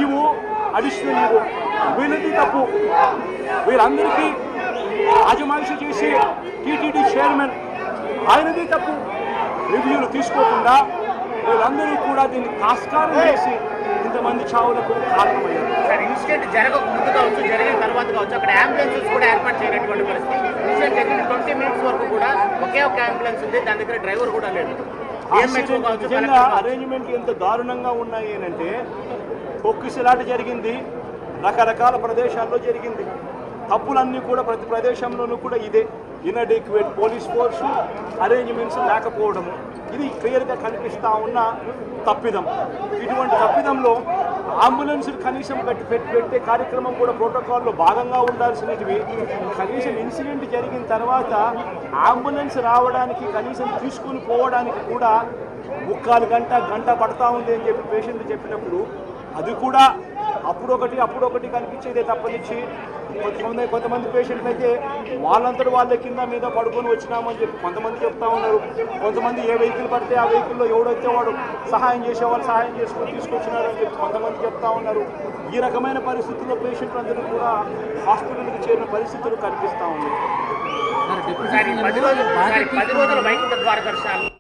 EO additional EO వీళ్ళది తప్పు. వీళ్ళందరికీ ఆజమాయిషీ చేసి టీటీడీ చైర్మన్ ఆయనది తప్పు. రివ్యూలు తీసుకోకుండా వీళ్ళందరూ కూడా దీన్ని కాస్కారం చేసి ఇంతమంది చావులకు కారణమయ్యారు. సార్ ఇన్సిడెంట్ జరగక ముందు కావచ్చు, జరిగిన తర్వాత కావచ్చు, అక్కడ అంబులెన్సెస్ కూడా ఏర్పాటు చేయనటువంటి పరిస్థితి. ఇన్సిడెంట్ జరిగిన 20 minutes వరకు కూడా ఒకే ఒక అంబులెన్స్ ఉంది, దాని దగ్గర డ్రైవర్ కూడా లేదు. నిజంగా అరేంజ్మెంట్ ఎంత దారుణంగా ఉన్నాయి అంటే తొక్కిసలాట జరిగింది, రకరకాల ప్రదేశాల్లో జరిగింది. తప్పులన్నీ కూడా ప్రతి ప్రదేశంలోనూ కూడా ఇదే ఇన్అడెక్వేట్ పోలీస్ ఫోర్సు, అరేంజ్మెంట్స్ లేకపోవడము, ఇది క్లియర్గా కనిపిస్తూ ఉన్న తప్పిదం. ఇటువంటి తప్పిదంలో అంబులెన్స్ కనీసం పెట్టే కార్యక్రమం కూడా ప్రోటోకాల్లో భాగంగా ఉండాల్సినవి. కనీసం ఇన్సిడెంట్ జరిగిన తర్వాత అంబులెన్స్ రావడానికి కనీసం తీసుకుని పోవడానికి కూడా 3/4 గంట పడతా ఉంది అని చెప్పి పేషెంట్ చెప్పినప్పుడు అది కూడా అప్పుడొకటి కనిపించేదే తప్పనిచ్చి కొంతమంది పేషెంట్లు అయితే వాళ్ళంతటి వాళ్ళ కింద మీద పడుకొని వచ్చినామని చెప్పి కొంతమంది చెప్తా ఉన్నారు. కొంతమంది ఏ వెహికల్ పడితే ఆ వెహికల్లో ఎవడైతే వాడు సహాయం చేసేవాళ్ళు సహాయం చేసుకొని తీసుకొచ్చినారు అని చెప్పి కొంతమంది చెప్తా ఉన్నారు. ఈ రకమైన పరిస్థితుల్లో పేషెంట్లు అందరూ కూడా హాస్పిటల్కి చేరిన పరిస్థితులు కనిపిస్తూ ఉన్నాయి. 10 రోజులు వైకుంఠ ద్వార దర్శనాలు